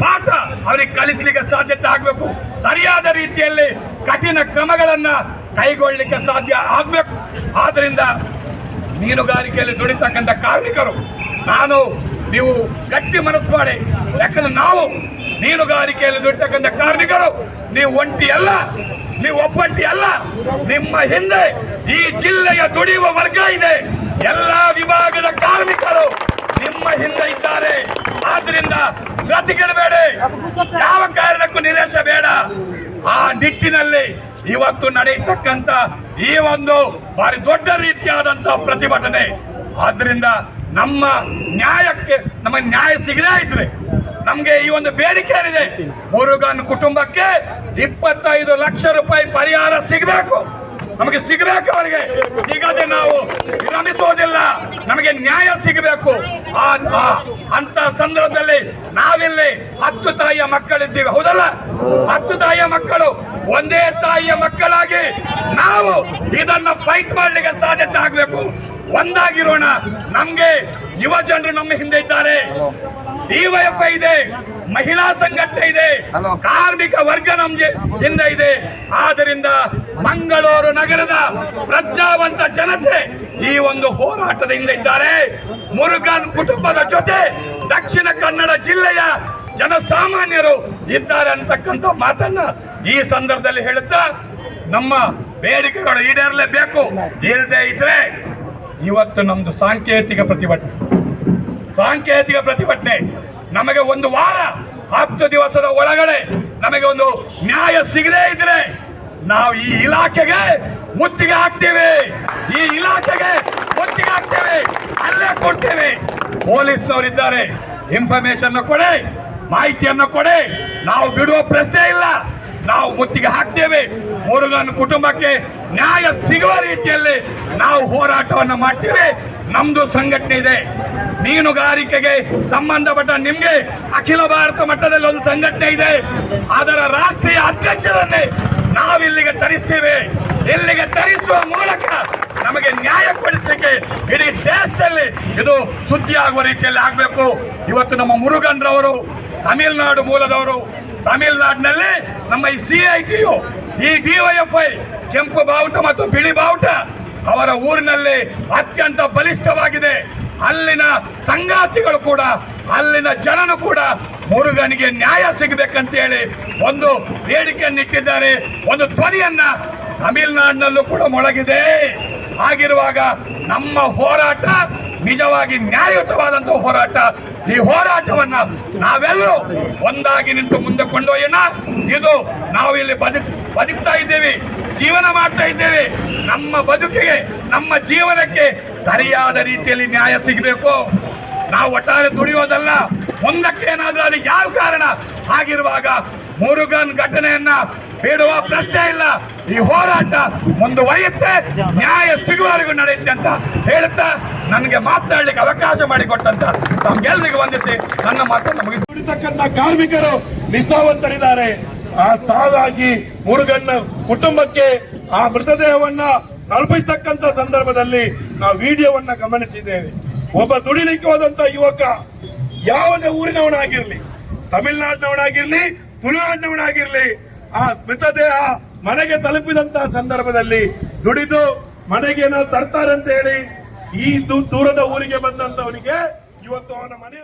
ಪಾಠ ಅವರಿಗೆ ಕಲಿಸ್ಲಿಕ್ಕೆ ಸಾಧ್ಯತೆ ಆಗಬೇಕು. ಸರಿಯಾದ ರೀತಿಯಲ್ಲಿ ಕಠಿಣ ಕ್ರಮಗಳನ್ನ ಕೈಗೊಳ್ಳಲಿಕ್ಕೆ ಸಾಧ್ಯ ಆಗಬೇಕು. ಆದ್ರಿಂದ ಮೀನುಗಾರಿಕೆಯಲ್ಲಿ ದುಡಿತಕ್ಕಂಥ ಕಾರ್ಮಿಕರು ನೀವು ಗಟ್ಟಿ ಮನಸ್ಸು ಮಾಡಿ, ಯಾಕಂದ್ರೆ ನಾವು ಮೀನುಗಾರಿಕೆಯಲ್ಲಿ ದುಡಿತಕ್ಕಂಥ ಕಾರ್ಮಿಕರು ನೀವು ಒಂಟಿ ಅಲ್ಲ, ನೀವು ಒಬ್ಬಂಟಿ ಅಲ್ಲ. ನಿಮ್ಮ ಹಿಂದೆ ಈ ಜಿಲ್ಲೆಯ ದುಡಿಯುವ ವರ್ಗ ಇದೆ. ಎಲ್ಲಾ ವಿಭಾಗದ ಕಾರ್ಮಿಕರು ನಿಮ್ಮ ಹಿಂದೆ ಇದ್ದಾರೆ. ಆದ್ರಿಂದ ಪ್ರತಿಗಿಡಬೇಡ, ಯಾವ ಕಾರಣಕ್ಕೂ ನಿರಾಶೆ ಬೇಡ. ಆ ನಿಟ್ಟಿನಲ್ಲಿ ಇವತ್ತು ನಡೆಯತಕ್ಕಂತ ಈ ಒಂದು ಬಾರಿ ದೊಡ್ಡ ರೀತಿಯಾದಂತಹ ಪ್ರತಿಭಟನೆ. ಆದ್ರಿಂದ ನಮಗೆ ನ್ಯಾಯ ಸಿಗದೇ ಇದ್ರೆ ನಮ್ಗೆ ಈ ಒಂದು ಬೇಡಿಕೆ ಏನಿದೆ, ಮುರುಗನ್ ಕುಟುಂಬಕ್ಕೆ 25 ಲಕ್ಷ ರೂಪಾಯಿ ಪರಿಹಾರ ಸಿಗಬೇಕು. ನಮಗೆ ಸಿಗಬೇಕು. ಅವರಿಗೆ ಸಿಗದೆ ನಾವು ವಿರಮಿಸೋದಿಲ್ಲ. ನಮಗೆ ನ್ಯಾಯ ಸಿಗಬೇಕು. ಅಂತ ಸಂದರ್ಭದಲ್ಲಿ ನಾವಿಲ್ಲಿ 10 ತಾಯಿಯ ಮಕ್ಕಳಿದ್ದೀವಿ, ಹೌದಲ್ಲ? 10 ತಾಯಿಯ ಮಕ್ಕಳು ಒಂದೇ ತಾಯಿಯ ಮಕ್ಕಳಾಗಿ ನಾವು ಇದನ್ನ ಫೈಟ್ ಮಾಡ್ಲಿಕ್ಕೆ ಸಾಧ್ಯತೆ ಆಗ್ಬೇಕು. ಒಂದಾಗಿರೋಣ. ನಮ್ಗೆ ಯುವ ಜನರು ನಮ್ಮ ಹಿಂದೆ ಇದ್ದಾರೆ, ಡಿವೈಎಫ್ಐ ಇದೆ, ಮಹಿಳಾ ಸಂಘಟನೆ ಇದೆ, ಕಾರ್ಮಿಕ ವರ್ಗ ನಮ್ಗೆ ಹಿಂದೆ ಇದೆ. ಆದ್ದರಿಂದ ಮಂಗಳೂರು ನಗರದ ಪ್ರಜ್ಞಾವಂತ ಜನತೆ ಈ ಒಂದು ಹೋರಾಟದ ಹಿಂದೆ ಇದ್ದಾರೆ. ಮುರುಗನ್ ಕುಟುಂಬದ ಜೊತೆ ದಕ್ಷಿಣ ಕನ್ನಡ ಜಿಲ್ಲೆಯ ಜನಸಾಮಾನ್ಯರು ಇದ್ದಾರೆ ಅಂತಕ್ಕಂಥ ಮಾತನ್ನ ಈ ಸಂದರ್ಭದಲ್ಲಿ ಹೇಳುತ್ತಾ, ನಮ್ಮ ಬೇಡಿಕೆಗಳು ಈಡೇರಲೇಬೇಕು. ಇಲ್ಲದೆ ಇದ್ರೆ ಇವತ್ತು ನಮ್ದು ಸಾಂಕೇತಿಕ ಪ್ರತಿಭಟನೆ. ನಮಗೆ ಒಂದು ವಾರ 10 ದಿವಸದ ಒಳಗಡೆ ನಮಗೆ ಒಂದು ನ್ಯಾಯ ಸಿಗದೇ ಇದ್ರೆ ನಾವು ಈ ಇಲಾಖೆಗೆ ಮುತ್ತಿಗೆ ಹಾಕ್ತೇವೆ. ಅಲ್ಲೇ ಕೊಡ್ತೇವೆ. ಪೊಲೀಸ್ನವರಿದ್ದಾರೆ, ಇನ್ಫಾರ್ಮೇಶನ್ ಕೊಡಿ, ಮಾಹಿತಿಯನ್ನು ಕೊಡಿ. ನಾವು ಬಿಡುವ ಪ್ರಶ್ನೆ ಇಲ್ಲ. ನಾವು ಮುತ್ತಿಗೆ ಹಾಕ್ತೇವೆ. ಮುರುಗನ್ ಕುಟುಂಬಕ್ಕೆ ನ್ಯಾಯ ಸಿಗುವ ರೀತಿಯಲ್ಲಿ ನಾವು ಹೋರಾಟವನ್ನು ಮಾಡ್ತೇವೆ. ನಮ್ದು ಸಂಘಟನೆ ಇದೆ. ಮೀನುಗಾರಿಕೆಗೆ ಸಂಬಂಧಪಟ್ಟ ನಿಮ್ಗೆ ಅಖಿಲ ಭಾರತ ಮಟ್ಟದಲ್ಲಿ ಒಂದು ಸಂಘಟನೆ ಇದೆ. ಅದರ ರಾಷ್ಟ್ರೀಯ ಅಧ್ಯಕ್ಷರನ್ನೇ ನಾವಿಲ್ಲಿಗೆ ತರಿಸ್ತೇವೆ. ಇಲ್ಲಿಗೆ ತರಿಸುವ ಮೂಲಕ ನಮಗೆ ನ್ಯಾಯ ಕೊಡಿಸಲಿಕ್ಕೆ ಇಡೀ ದೇಶದಲ್ಲಿ ಇದು ಸುದ್ದಿ ಆಗುವ ರೀತಿಯಲ್ಲಿ ಆಗಬೇಕು. ಇವತ್ತು ನಮ್ಮ ಮುರುಗನ್ ರವರು ತಮಿಳುನಾಡು ಮೂಲದವರು. ತಮಿಳುನಾಡಿನಲ್ಲಿ ನಮ್ಮ ಈ CITU, ಈ ಡಿವೈಎಫ್ಐ, ಕೆಂಪು ಬಾವುಟ ಮತ್ತು ಬಿಳಿ ಬಾವುಟ ಅವರ ಊರಿನಲ್ಲಿ ಅತ್ಯಂತ ಬಲಿಷ್ಠವಾಗಿದೆ. ಅಲ್ಲಿನ ಸಂಗಾತಿಗಳು ಕೂಡ, ಅಲ್ಲಿನ ಜನನು ಕೂಡ ಮುರುಗನಿಗೆ ನ್ಯಾಯ ಸಿಗಬೇಕಂತೇಳಿ ಒಂದು ಬೇಡಿಕೆಯನ್ನು ಇಟ್ಟಿದ್ದಾರೆ. ಒಂದು ಧ್ವನಿಯನ್ನ ತಮಿಳುನಾಡಿನಲ್ಲೂ ಕೂಡ ಮೊಳಗಿದೆ. ಆಗಿರುವಾಗ ನಮ್ಮ ಹೋರಾಟ ನಿಜವಾಗಿ ನ್ಯಾಯಯುತವಾದಂತಹ ಹೋರಾಟ. ಈ ಹೋರಾಟವನ್ನ ನಾವೆಲ್ಲರೂ ಒಂದಾಗಿ ನಿಂತು ಮುಂದೆ ಕೊಂಡೊಯ್ಯೋಣ. ಇದು ನಾವು ಇಲ್ಲಿ ಬದುಕ್ತಾ ಇದ್ದೇವೆ, ಜೀವನ ಮಾಡ್ತಾ ಇದ್ದೇವೆ. ನಮ್ಮ ಬದುಕಿಗೆ, ನಮ್ಮ ಜೀವನಕ್ಕೆ ಸರಿಯಾದ ರೀತಿಯಲ್ಲಿ ನ್ಯಾಯ ಸಿಗಬೇಕು. ನಾವು ಒಟ್ಟಾರೆ ದುಡಿಯೋದಲ್ಲ, ಮುಂದಕ್ಕೆ ಏನಾದ್ರೂ ಅಲ್ಲಿ ಯಾವ ಕಾರಣ. ಆಗಿರುವಾಗ ಮುರುಗನ್ ಘಟನೆಯನ್ನ ಬಿಡುವ ಪ್ರಶ್ನೆ ಇಲ್ಲ. ಈ ಹೋರಾಟ ಮುಂದುವರಿಯುತ್ತೆ, ನ್ಯಾಯ ಸಿಗುವವರೆಗೂ ನಡೆಯುತ್ತೆ ಅಂತ ಹೇಳುತ್ತಾ ನನಗೆ ಮಾತನಾಡಲಿಕ್ಕೆ ಅವಕಾಶ ಮಾಡಿಕೊಟ್ಟಂತ ತಮ್ಗೆಲ್ಲರಿಗೂ ವಂದಿಸಿ ನನ್ನ ಮಾತನ್ನು ಮುಗಿಸಿರ್ತಕ್ಕಂಥ ಕಾರ್ಮಿಕರು ನಿಷ್ಠಾವಂತರಿದ್ದಾರೆ. ಆ ಸಾವಾಗಿ ಮುರುಗನ್ನ ಕುಟುಂಬಕ್ಕೆ ಆ ಮೃತದೇಹವನ್ನ ತಲುಪಿಸ್ತಕ್ಕಂಥ ಸಂದರ್ಭದಲ್ಲಿ ನಾವು ವಿಡಿಯೋವನ್ನ ಗಮನಿಸಿದ್ದೇವೆ. ಒಬ್ಬ ದುಡಿಲಿಕ್ಕೆ ಹೋದಂತ ಯುವಕ ಯಾವುದೇ ಊರಿನವನಾಗಿರ್ಲಿ, ತಮಿಳುನಾಡಿನವನಾಗಿರ್ಲಿ, ತುಳುನಾಡಿನವನಾಗಿರ್ಲಿ, ಆ ಮೃತದೇಹ ಮನೆಗೆ ತಲುಪಿದಂತಹ ಸಂದರ್ಭದಲ್ಲಿ ದುಡಿದು ಮನೆಗೆ ಏನಾದ್ರು ತರ್ತಾರೆ ಅಂತ ಹೇಳಿ ಈ ದೂರದ ಊರಿಗೆ ಬಂದಂತವನಿಗೆ ಇವತ್ತು ಅವನ ಮನೆ